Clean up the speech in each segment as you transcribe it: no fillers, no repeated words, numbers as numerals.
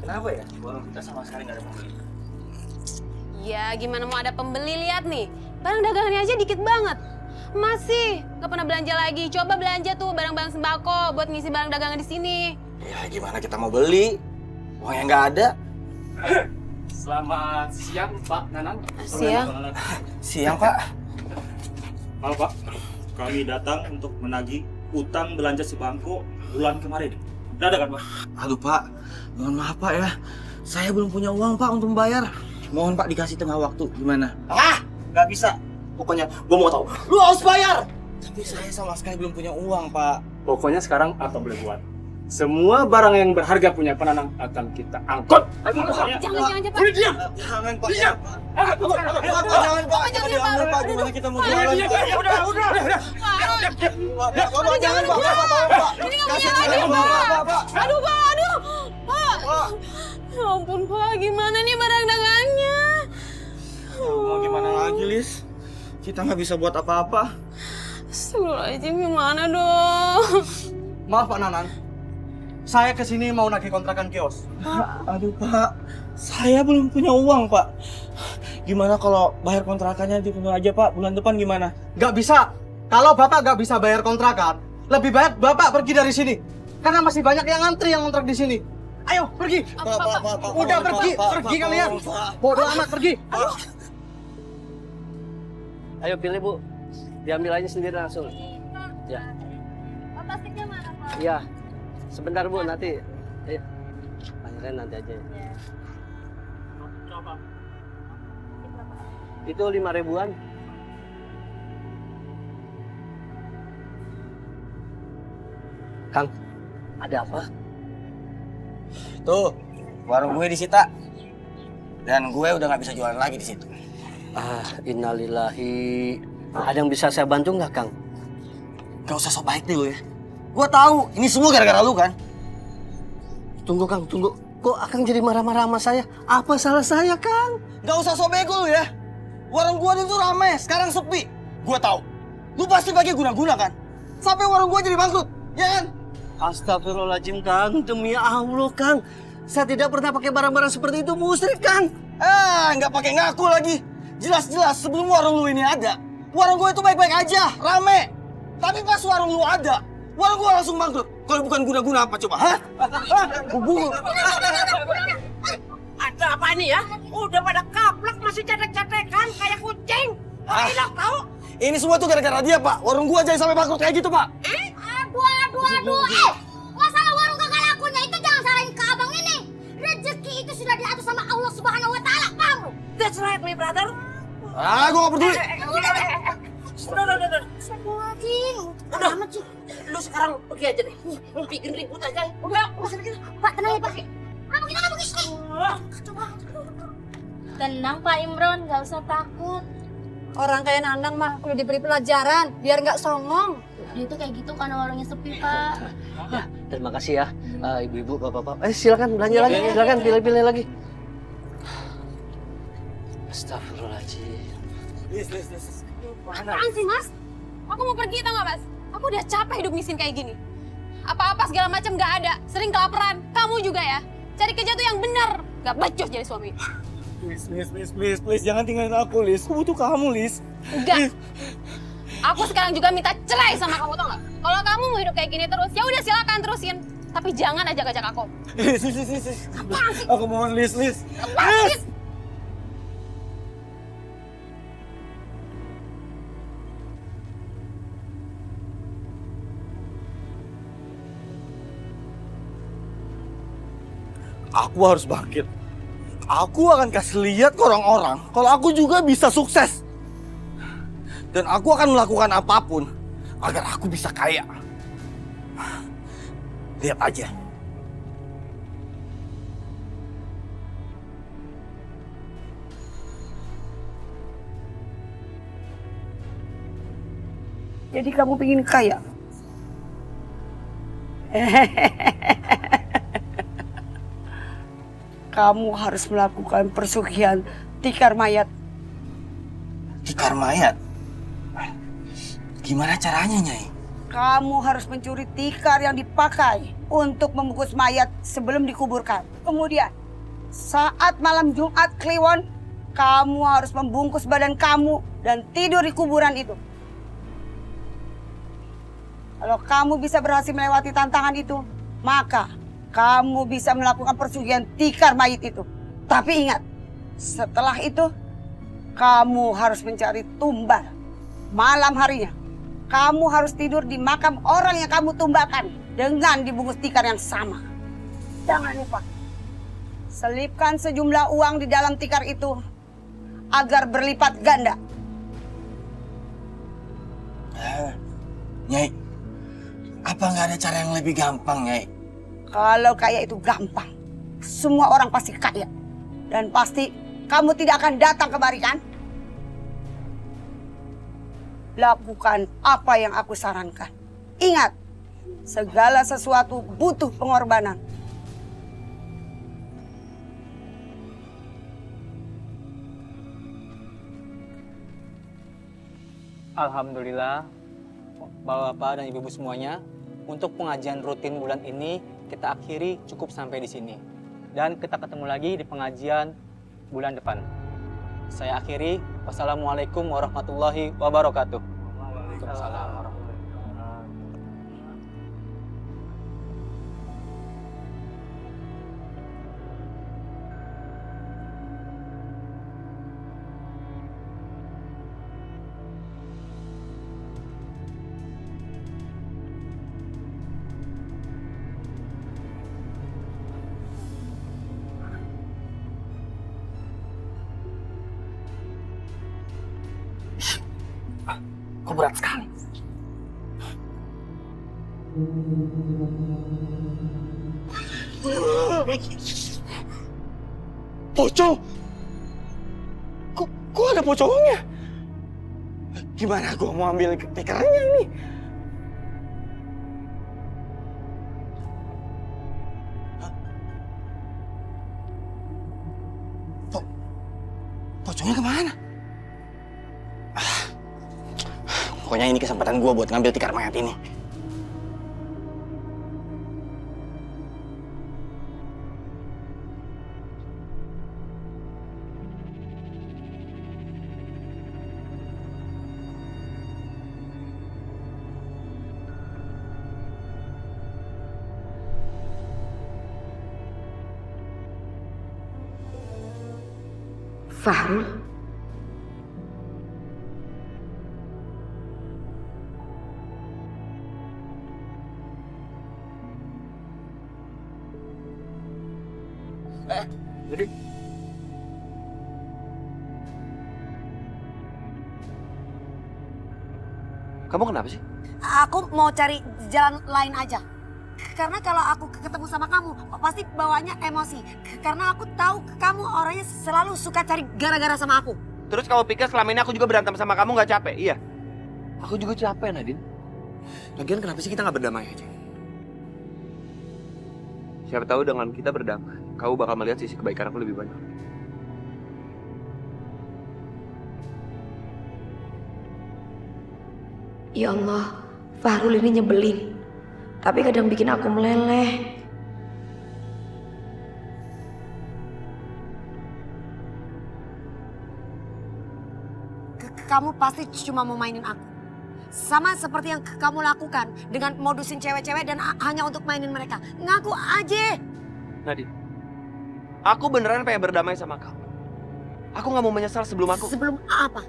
Kenapa ya? Warung kita sama sekali nggak ada pembeli. Ya gimana mau ada pembeli, lihat nih. Barang dagangannya aja dikit banget. Masih nggak pernah belanja lagi. Coba belanja tuh barang-barang sembako buat ngisi barang dagangan di sini. Ya gimana kita mau beli? Uangnya nggak ada. Selamat siang Pak Nanang. Siang. Siang Pak. Maaf Pak, kami datang untuk menagih utang belanja sebangko bulan kemarin. Udah ada kan Pak? Aduh Pak, mohon maaf Pak ya. Saya belum punya uang Pak untuk membayar. Mohon Pak dikasih tengah waktu, gimana? Nggak bisa. Pokoknya gue mau tahu, lu harus bayar. Tapi saya sama sekali belum punya uang Pak. Pokoknya sekarang apa boleh buat? Semua barang yang berharga punya Penanang akan kita angkut. Jangan Pak. Diam. Jangan Pak. Diam. Jangan Pak. Jangan diambil Pak. Gimana kita mau jualan? Udah. Bapak jangan Pak. Bapak tolong Pak. Ini nggak Kasih punya lagi, saya Pak. Aduh Pak, aduh. Pak. Ya ampun Pak, gimana nih barang dagangannya? Mau gimana lagi Lis? Kita nggak bisa buat apa-apa. Astagfirullahaladzim, gimana dong? Maaf Pak Nanan, saya kesini mau nagih kontrakan kios. Aduh Pak, saya belum punya uang Pak. Gimana kalau bayar kontrakannya ditunda aja Pak? Bulan depan gimana? Gak bisa. Kalau Bapak gak bisa bayar kontrakan, lebih baik Bapak pergi dari sini. Karena masih banyak yang ngantri yang kontrak di sini. Ayo pergi. Pak, Udah pergi kalian. Bodoh amat pergi. Ayo pilih Bu, diambil aja sendiri langsung. Ya. Plastiknya mana Pak? Iya, sebentar Bu nanti. Ayo, panggilin nanti aja. Itu 5 ribuan. Kang, ada apa? Tuh, warung gue disita. Dan gue udah nggak bisa jualan lagi di situ. Innalillahi. Ada yang bisa saya bantu nggak, Kang? Gak usah sok baik deh lu ya. Gue tahu ini semua gara-gara lu kan. Tunggu, Kang, tunggu. Kok Akang jadi marah-marah sama saya? Apa salah saya, Kang? Gak usah sok bego lu ya. Warung gue itu rame, sekarang sepi. Gue tahu. Lu pasti pakai guna-guna kan. Sampai warung gue jadi bangkrut, ya kan? Astagfirullahaladzim, Kang. Demi Allah, Kang. Saya tidak pernah pakai barang-barang seperti itu, musyrik, Kang. Nggak pakai ngaku lagi. Jelas-jelas sebelum warung lu ini ada, warung gue itu baik-baik aja, rame. Tapi pas warung lu ada, warung gue langsung bangkrut. Kalau bukan guna-guna apa coba, hah? Ada apa ini ya? Udah pada kaplak masih cetek-cetekan kayak kucing. Enak tahu? Ini semua tuh gara-gara dia, Pak. Warung gua aja sampai bangkrut kayak gitu, Pak. Aduh. Masalah warung kagak lakunya itu jangan salahin ke abang ini. Rezeki itu sudah diatur sama Allah Subhanahu wa Ta'ala, paham lu? That's right, my brother. Gua gak peduli. Udah. Astagfirullahaladzim. Udah. Lu sekarang pergi aja deh. Bikin ribut aja. Udah, usah gitu. Pak, tenang ya, Pak. Kenapa kita nggak begitu? Tenang, Pak Imron. Nggak usah takut. Orang kayak Nanang mah perlu diberi pelajaran biar nggak songong. Dia tuh kayak gitu karena warungnya sepi, Pak. Ya, terima kasih ya, ibu-ibu, bapak-bapak. Silakan belanja lagi, silakan pilih-pilih lagi. Astagfirullahaladzim. Lis. Apaan sih Mas? Aku mau pergi tau gak Mas? Aku udah capek hidup miskin kayak gini. Apa-apa segala macam gak ada, sering kelaparan. Kamu juga ya. Cari kerja tuh yang bener, gak becus jadi suami. Please, jangan tinggalin aku, Lis. Aku butuh kamu, Lis. Enggak. Aku sekarang juga minta cerai sama kamu tau gak? Kalau kamu mau hidup kayak gini terus, ya udah silakan terusin. Tapi jangan ajak-ajak aku. Lis. Apaan sih? Aku mohon, Lis. Apaan sih? Aku harus bangkit. Aku akan kasih lihat ke orang-orang kalau aku juga bisa sukses. Dan aku akan melakukan apapun agar aku bisa kaya. Lihat aja. Jadi kamu pengen kaya? Kamu harus melakukan persugihan tikar mayat. Tikar mayat? Gimana caranya, Nyai? Kamu harus mencuri tikar yang dipakai untuk membungkus mayat sebelum dikuburkan. Kemudian, saat malam Jumat Kliwon, kamu harus membungkus badan kamu dan tidur di kuburan itu. Kalau kamu bisa berhasil melewati tantangan itu, maka kamu bisa melakukan persugihan tikar mayit itu. Tapi ingat, setelah itu, kamu harus mencari tumbal. Malam harinya, kamu harus tidur di makam orang yang kamu tumbalkan dengan dibungkus tikar yang sama. Jangan lupa, selipkan sejumlah uang di dalam tikar itu agar berlipat ganda. Nyai, apa nggak ada cara yang lebih gampang, Nyai? Kalau kaya itu gampang, semua orang pasti kaya. Dan pasti kamu tidak akan datang kemari, kan? Lakukan apa yang aku sarankan. Ingat, segala sesuatu butuh pengorbanan. Alhamdulillah, Bapak-bapak dan Ibu-ibu semuanya, untuk pengajian rutin bulan ini kita akhiri cukup sampai di sini. Dan kita ketemu lagi di pengajian bulan depan. Saya akhiri. Wassalamualaikum warahmatullahi wabarakatuh. Waalaikumsalam warahmatullahi wabarakatuh. Kok berat sekali? Pocong? Kok ada pocongnya? Gimana gua mau ambil tikarnya ini? Pocongnya kemana? Pokoknya ini kesempatan gua buat ngambil tikar mayat ini. Fahrul? Jadi kamu kenapa sih? Aku mau cari jalan lain aja. Karena kalau aku ketemu sama kamu, pasti bawanya emosi. Karena aku tahu kamu orangnya selalu suka cari gara-gara sama aku. Terus kamu pikir selama ini aku juga berantem sama kamu nggak capek? Iya. Aku juga capek, Nadine. Lagian kenapa sih kita nggak berdamai aja? Siapa tahu dengan kita berdamai, kamu bakal melihat sisi kebaikan aku lebih banyak. Ya Allah, Fahrul ini nyebelin. Tapi kadang bikin aku meleleh. Kamu pasti cuma mau mainin aku. Sama seperti yang kamu lakukan dengan modusin cewek-cewek dan hanya untuk mainin mereka. Ngaku aja. Nadine, aku beneran pengen berdamai sama kamu. Aku nggak mau menyesal sebelum aku... Sebelum apa?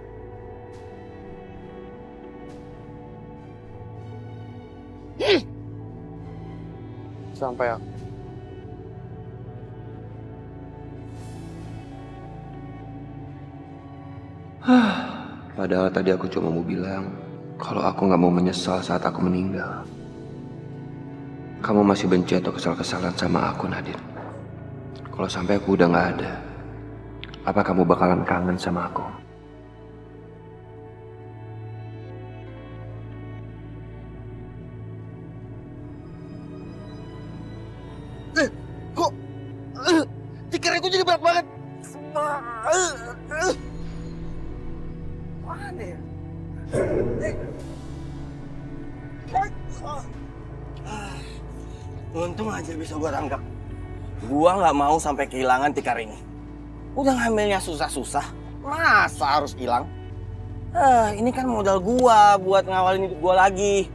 Sampai aku... Padahal tadi aku cuma mau bilang kalau aku nggak mau menyesal saat aku meninggal. Kamu masih benci atau kesal-kesalan sama aku, Nadine? Kalau sampai aku udah nggak ada, apa kamu bakalan kangen sama aku? Kok tikarnya kok jadi berat banget? Mana ya? Untung aja bisa gua tangkap. Gua nggak mau sampai kehilangan tikar ini. Udah ngambilnya susah-susah, masa harus hilang? Ini kan modal gua buat ngawalin hidup gua lagi.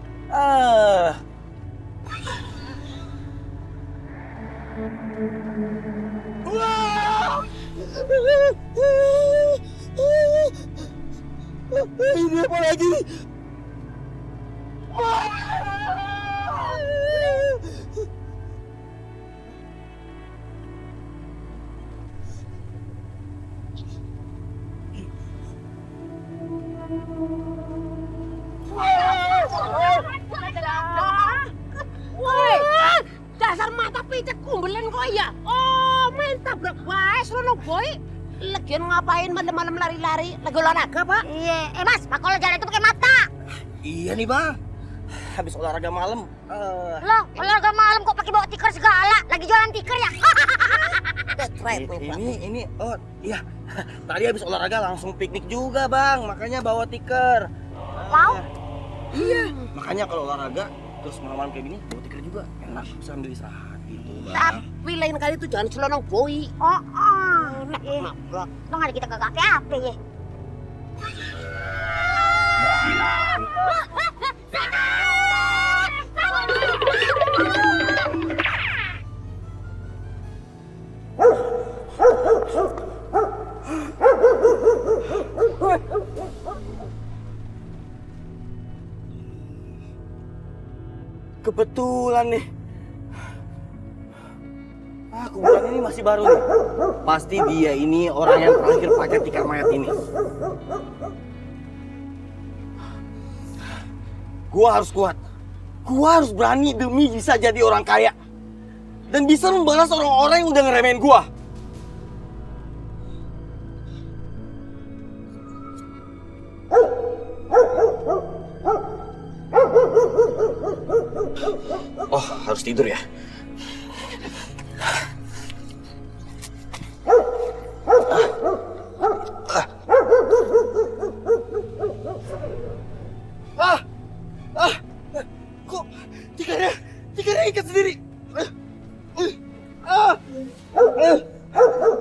Ini apa lagi? Woi, dasar mata picek kumbelin kok ya. Oh, main tabrak bae serono boy. Lagian ngapain malam-malam lari-lari? Lagi olahraga, Pak? Iya, Mas, Pak kalau jalan itu pakai mata. Iya nih bang, habis olahraga malam. Loh, olahraga malam kok pakai bawa tikar segala? Lagi jualan tikar ya? Ini, oh iya, tadi habis olahraga langsung piknik juga bang, makanya bawa tikar. Wow. Iya, makanya kalau olahraga terus malam-malam kayak gini bawa tikar juga enak, bisa ambil istirahat gitu bang. Tapi lain kali tuh jangan selonong boy. Oh, Bang ada kita kagak apa ya? Kebetulan nih. Kuburan ini masih baru nih. Pasti dia ini orang yang terakhir pakai tikar mayat ini. Gua harus kuat. Gua harus berani demi bisa jadi orang kaya. Dan bisa membalas orang-orang yang udah ngeremehin gua. Oh, harus tidur ya. Kok tikarnya ikat sendiri?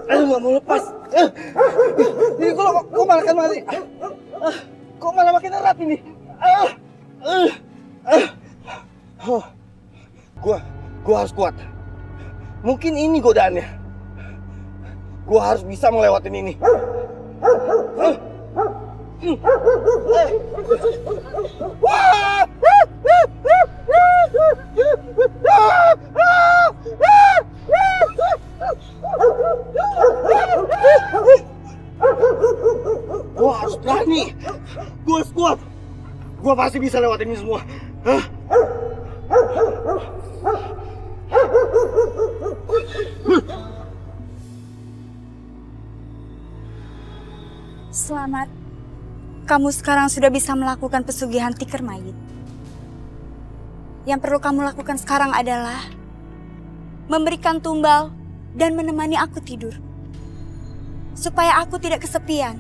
Nggak mau lepas. Ini kok malah kan mati? Kok malah makin erat ini? Gua harus kuat. Mungkin ini godaannya. Gua harus bisa melewati ini. Gua harus berani. Gua harus kuat. Gua pasti bisa lewatin ini semua. Selamat. Kamu sekarang sudah bisa melakukan pesugihan tikar mayit. Yang perlu kamu lakukan sekarang adalah memberikan tumbal dan menemani aku tidur. Supaya aku tidak kesepian.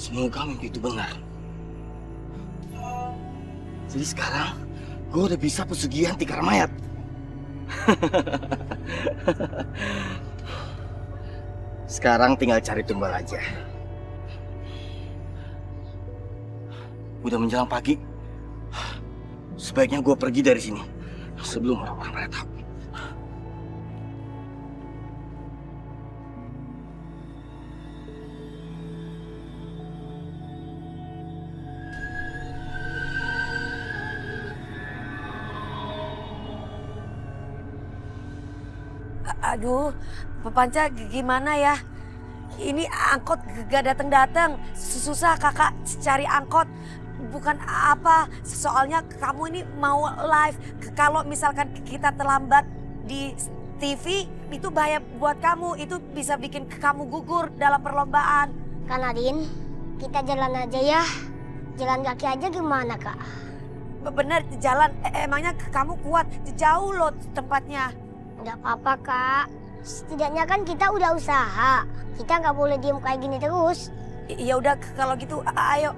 Semoga mimpi itu benar. Jadi sekarang gue udah bisa pesugihan tikar mayat. Sekarang tinggal cari tumbal aja. Udah menjelang pagi. Sebaiknya gue pergi dari sini sebelum orang-orang pada tahu. Aduh, Pak Panca gimana ya? Ini angkot gak datang-datang. Susah kakak cari angkot. Bukan apa, soalnya kamu ini mau live. Kalau misalkan kita terlambat di TV, itu bahaya buat kamu. Itu bisa bikin kamu gugur dalam perlombaan. Kak Nadine, kita jalan aja ya. jalan kaki aja gimana, Kak? Bener jalan, emangnya kamu kuat? Jauh loh tempatnya. Nggak apa-apa, Kak. Setidaknya kan kita udah usaha. Kita nggak boleh diem kayak gini terus. Ya udah kalau gitu ayo.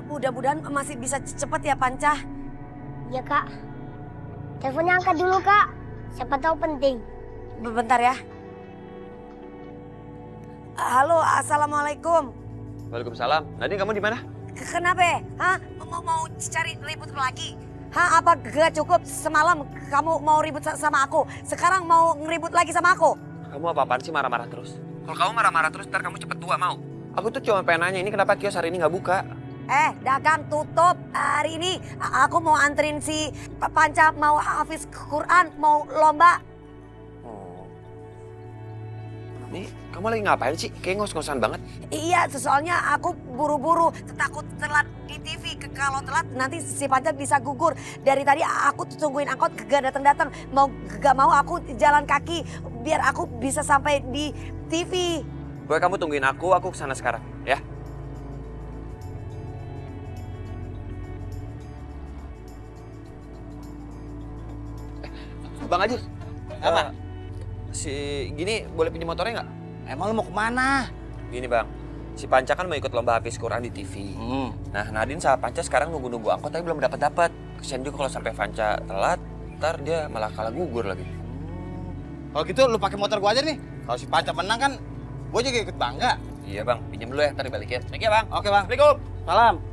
Mudah-mudahan masih bisa cepet ya Panca. Ya, Kak. Teleponnya angkat dulu, Kak. Siapa tahu penting. Bentar ya. Halo, assalamualaikum. Waalaikumsalam. Nadine, kamu di mana? Kenapa? Hah? Mau cari ribut lagi? Hah? Apa gak cukup semalam kamu mau ribut sama aku? Sekarang mau ngeribut lagi sama aku? Kamu apa-apaan sih marah-marah terus? Kalau kamu marah-marah terus, ntar kamu cepet tua mau. Aku tuh cuma pengen nanya, ini kenapa kios hari ini nggak buka? Dagang tutup hari ini. Aku mau anterin si Panca, mau hafiz Quran, mau lomba. Nih, kamu lagi ngapain sih? Kayak ngos-ngosan banget. Iya, soalnya aku buru-buru, takut telat di TV. Kalau telat nanti si Panca bisa gugur. Dari tadi aku tungguin angkot gak datang-datang. Gak mau aku jalan kaki biar aku bisa sampai di TV. Gue kamu tungguin aku kesana sekarang, ya. Bang Ajis, apa? Si gini boleh pinjam motornya nggak? Emang lu mau kemana? Gini bang, si Panca kan mau ikut lomba hafiz Quran di TV. Nah Nadine sama Panca sekarang nunggu angkot tapi belum dapat. Kesian juga kalau sampai Panca telat, ntar dia malah kalah gugur lagi. Kalau gitu lu pakai motor gua aja nih. Kalau si Panca menang kan, gua juga ikut bangga. Iya bang, pinjam dulu ya, ntar dibalikin. Thank you bang. Oke bang. Assalamualaikum. Salam.